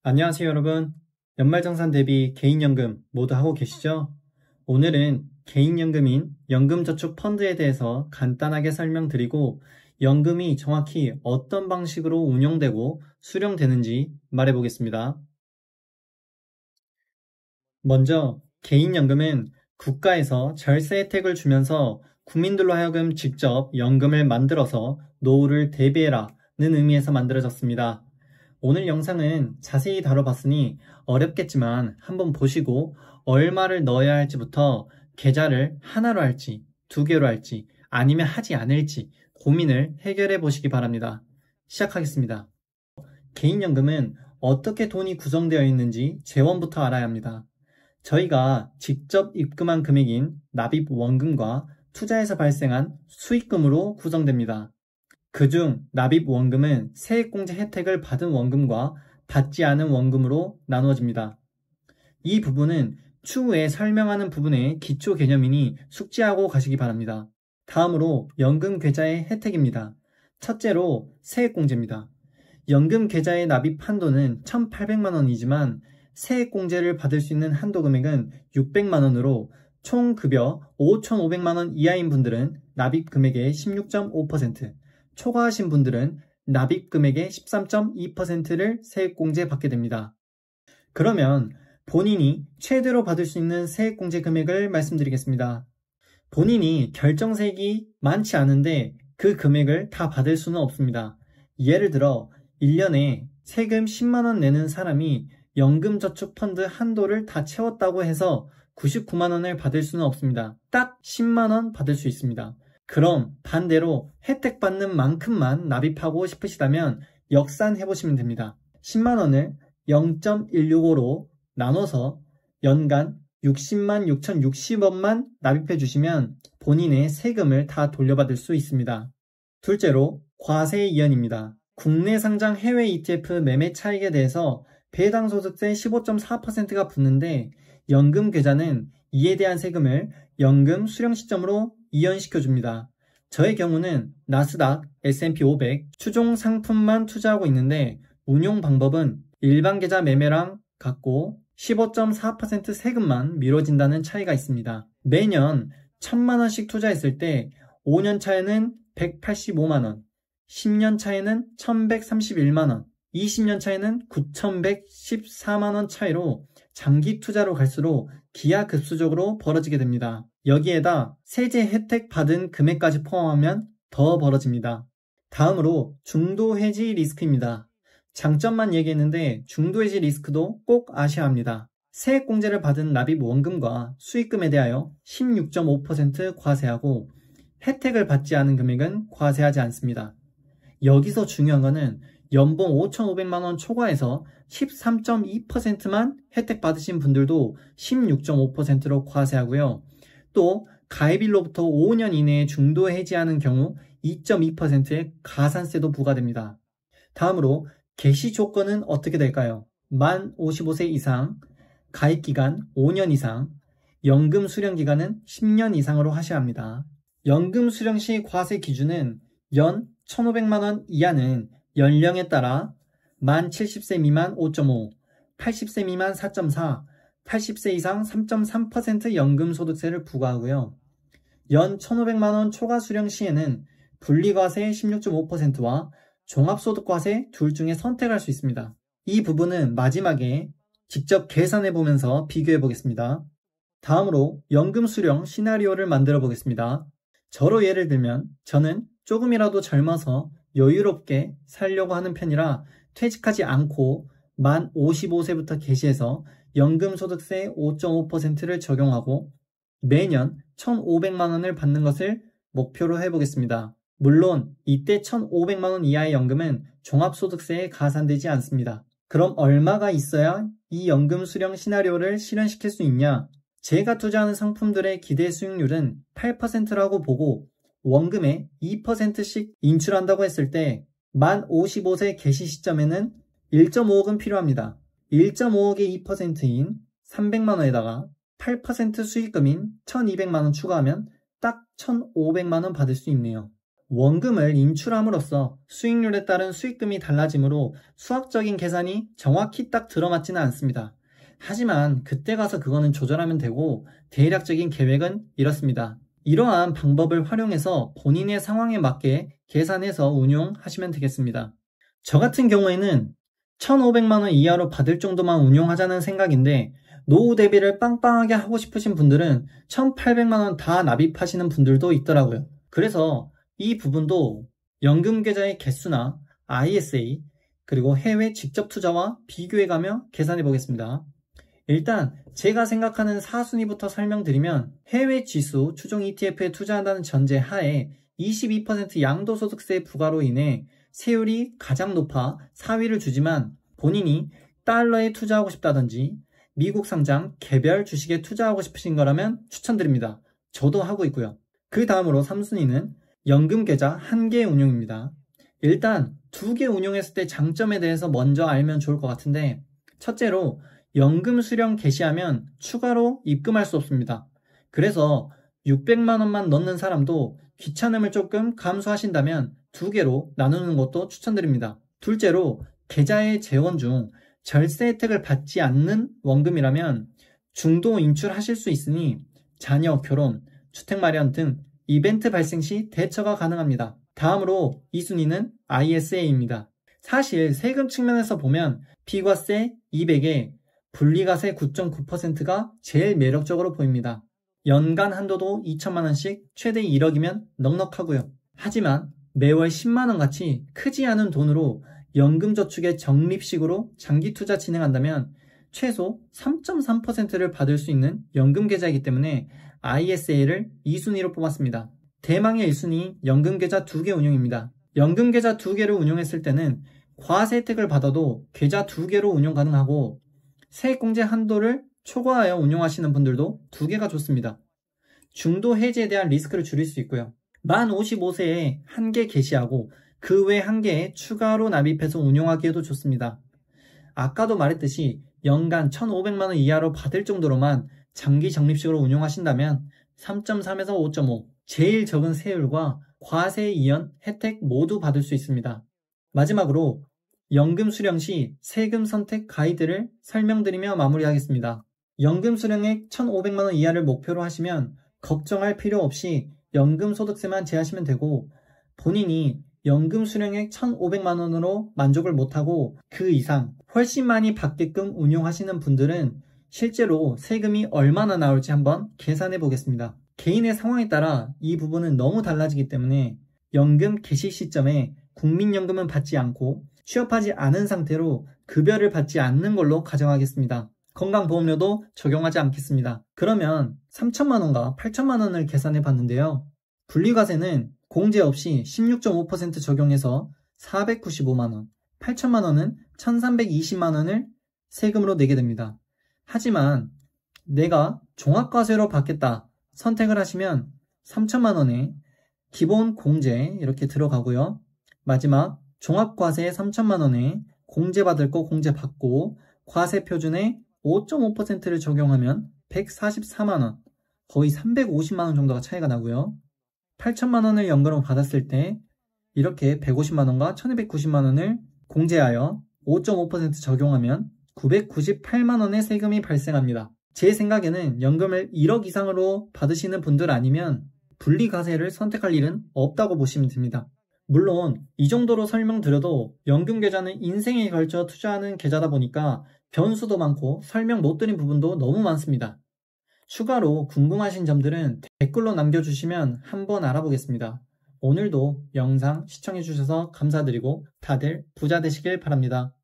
안녕하세요 여러분. 연말정산 대비 개인연금 모두 하고 계시죠? 오늘은 개인연금인 연금저축펀드에 대해서 간단하게 설명드리고 연금이 정확히 어떤 방식으로 운용되고 수령되는지 말해보겠습니다. 먼저 개인연금은 국가에서 절세 혜택을 주면서 국민들로 하여금 직접 연금을 만들어서 노후를 대비해라는 의미에서 만들어졌습니다. 오늘 영상은 자세히 다뤄봤으니 어렵겠지만 한번 보시고 얼마를 넣어야 할지부터 계좌를 하나로 할지 두 개로 할지 아니면 하지 않을지 고민을 해결해 보시기 바랍니다. 시작하겠습니다. 개인연금은 어떻게 돈이 구성되어 있는지 재원부터 알아야 합니다. 저희가 직접 입금한 금액인 납입원금과 투자에서 발생한 수익금으로 구성됩니다. 그중 납입원금은 세액공제 혜택을 받은 원금과 받지 않은 원금으로 나누어집니다. 이 부분은 추후에 설명하는 부분의 기초 개념이니 숙지하고 가시기 바랍니다. 다음으로 연금계좌의 혜택입니다. 첫째로 세액공제입니다. 연금계좌의 납입 한도는 1,800만원이지만 세액공제를 받을 수 있는 한도 금액은 600만원으로 총 급여 5,500만원 이하인 분들은 납입 금액의 16.5%, 초과하신 분들은 납입 금액의 13.2%를 세액공제 받게 됩니다. 그러면 본인이 최대로 받을 수 있는 세액공제 금액을 말씀드리겠습니다. 본인이 결정세액이 많지 않은데 그 금액을 다 받을 수는 없습니다. 예를 들어 1년에 세금 10만원 내는 사람이 연금저축펀드 한도를 다 채웠다고 해서 99만원을 받을 수는 없습니다. 딱 10만원 받을 수 있습니다. 그럼 반대로 혜택 받는 만큼만 납입하고 싶으시다면 역산해보시면 됩니다. 10만원을 0.165로 나눠서 연간 60만 6,060원만 납입해 주시면 본인의 세금을 다 돌려받을 수 있습니다. 둘째로 과세 이연입니다. 국내 상장 해외 ETF 매매 차익에 대해서 배당 소득세 15.4%가 붙는데 연금계좌는 이에 대한 세금을 연금 수령 시점으로 이연시켜줍니다. 저의 경우는 나스닥, S&P 500 추종 상품만 투자하고 있는데 운용 방법은 일반 계좌 매매랑 같고 15.4% 세금만 미뤄진다는 차이가 있습니다. 매년 1,000만원씩 투자했을 때 5년 차에는 185만원, 10년 차에는 1,131만원, 20년 차에는 9,114만원 차이로 장기 투자로 갈수록 기하급수적으로 벌어지게 됩니다. 여기에다 세제 혜택 받은 금액까지 포함하면 더 벌어집니다. 다음으로 중도해지 리스크입니다. 장점만 얘기했는데 중도해지 리스크도 꼭 아셔야 합니다. 세액공제를 받은 납입 원금과 수익금에 대하여 16.5% 과세하고 혜택을 받지 않은 금액은 과세하지 않습니다. 여기서 중요한 거는 연봉 5,500만원 초과해서 13.2%만 혜택 받으신 분들도 16.5%로 과세하고요. 또 가입일로부터 5년 이내에 중도 해지하는 경우 2.2%의 가산세도 부과됩니다. 다음으로 개시 조건은 어떻게 될까요? 만 55세 이상, 가입기간 5년 이상, 연금 수령기간은 10년 이상으로 하셔야 합니다. 연금 수령 시 과세 기준은 연 1,500만원 이하는 연령에 따라 만 70세 미만 5.5, 80세 미만 4.4, 80세 이상 3.3% 연금소득세를 부과하고요. 연 1,500만원 초과 수령 시에는 분리과세 16.5%와 종합소득과세 둘 중에 선택할 수 있습니다. 이 부분은 마지막에 직접 계산해 보면서 비교해 보겠습니다. 다음으로 연금 수령 시나리오를 만들어 보겠습니다. 저로 예를 들면 저는 조금이라도 젊어서 여유롭게 살려고 하는 편이라 퇴직하지 않고 만 55세부터 개시해서 연금소득세 5.5%를 적용하고 매년 1,500만원을 받는 것을 목표로 해보겠습니다. 물론 이때 1,500만원 이하의 연금은 종합소득세에 가산되지 않습니다. 그럼 얼마가 있어야 이 연금 수령 시나리오를 실현시킬 수 있냐? 제가 투자하는 상품들의 기대 수익률은 8%라고 보고 원금에 2%씩 인출한다고 했을 때 만 55세 개시 시점에는 1.5억은 필요합니다. 1.5억의 2%인 300만원에다가 8% 수익금인 1,200만원 추가하면 딱 1,500만원 받을 수 있네요. 원금을 인출함으로써 수익률에 따른 수익금이 달라지므로 수학적인 계산이 정확히 딱 들어맞지는 않습니다. 하지만 그때 가서 그거는 조절하면 되고 대략적인 계획은 이렇습니다. 이러한 방법을 활용해서 본인의 상황에 맞게 계산해서 운용하시면 되겠습니다. 저 같은 경우에는 1,500만원 이하로 받을 정도만 운용하자는 생각인데 노후 대비를 빵빵하게 하고 싶으신 분들은 1,800만원 다 납입하시는 분들도 있더라고요. 그래서 이 부분도 연금계좌의 개수나 ISA 그리고 해외 직접 투자와 비교해가며 계산해 보겠습니다. 일단 제가 생각하는 4순위부터 설명드리면 해외 지수 추종 ETF에 투자한다는 전제 하에 22% 양도소득세 부과로 인해 세율이 가장 높아 4위를 주지만 본인이 달러에 투자하고 싶다든지 미국 상장 개별 주식에 투자하고 싶으신 거라면 추천드립니다. 저도 하고 있고요. 그 다음으로 3순위는 연금계좌 1개 운용입니다. 일단 2개 운용했을 때 장점에 대해서 먼저 알면 좋을 것 같은데 첫째로 연금 수령 개시하면 추가로 입금할 수 없습니다. 그래서 600만원만 넣는 사람도 귀찮음을 조금 감수하신다면 2개로 나누는 것도 추천드립니다. 둘째로 계좌의 재원 중 절세 혜택을 받지 않는 원금이라면 중도 인출하실 수 있으니 자녀 결혼, 주택 마련 등 이벤트 발생 시 대처가 가능합니다. 다음으로 2순위는 ISA입니다. 사실 세금 측면에서 보면 비과세 200에 분리과세 9.9%가 제일 매력적으로 보입니다. 연간 한도도 2천만원씩 최대 1억이면 넉넉하고요. 하지만 매월 10만원 같이 크지 않은 돈으로 연금저축의 적립식으로 장기투자 진행한다면 최소 3.3%를 받을 수 있는 연금계좌이기 때문에 ISA를 2순위로 뽑았습니다. 대망의 1순위 연금계좌 2개 운용입니다. 연금계좌 2개를 운용했을 때는 과세 혜택을 받아도 계좌 2개로 운용 가능하고 세액공제 한도를 초과하여 운용하시는 분들도 2개가 좋습니다. 중도 해지에 대한 리스크를 줄일 수 있고요. 만 55세에 1개 개시하고 그 외 1개에 추가로 납입해서 운용하기에도 좋습니다. 아까도 말했듯이 연간 1,500만원 이하로 받을 정도로만 장기 적립식으로 운용하신다면 3.3에서 5.5 제일 적은 세율과 과세 이연 혜택 모두 받을 수 있습니다. 마지막으로 연금 수령 시 세금 선택 가이드를 설명드리며 마무리하겠습니다. 연금 수령액 1,500만원 이하를 목표로 하시면 걱정할 필요 없이 연금 소득세만 제하시면 되고 본인이 연금 수령액 1,500만원으로 만족을 못하고 그 이상 훨씬 많이 받게끔 운용하시는 분들은 실제로 세금이 얼마나 나올지 한번 계산해 보겠습니다. 개인의 상황에 따라 이 부분은 너무 달라지기 때문에 연금 개시 시점에 국민연금은 받지 않고 취업하지 않은 상태로 급여를 받지 않는 걸로 가정하겠습니다. 건강보험료도 적용하지 않겠습니다. 그러면 3천만원과 8천만원을 계산해 봤는데요. 분리과세는 공제 없이 16.5% 적용해서 495만원, 8천만원은 1,320만원을 세금으로 내게 됩니다. 하지만 내가 종합과세로 받겠다 선택을 하시면 3천만원에 기본 공제 이렇게 들어가고요. 마지막 종합과세 3천만원에 공제받을 거 공제받고 과세 표준에 5.5%를 적용하면 144만원, 거의 350만원 정도가 차이가 나고요. 8천만원을 연금으로 받았을 때 이렇게 150만원과 1290만원을 공제하여 5.5% 적용하면 998만원의 세금이 발생합니다. 제 생각에는 연금을 1억 이상으로 받으시는 분들 아니면 분리과세를 선택할 일은 없다고 보시면 됩니다. 물론 이 정도로 설명드려도 연금계좌는 인생에 걸쳐 투자하는 계좌다 보니까 변수도 많고 설명 못 드린 부분도 너무 많습니다. 추가로 궁금하신 점들은 댓글로 남겨주시면 한번 알아보겠습니다. 오늘도 영상 시청해주셔서 감사드리고 다들 부자 되시길 바랍니다.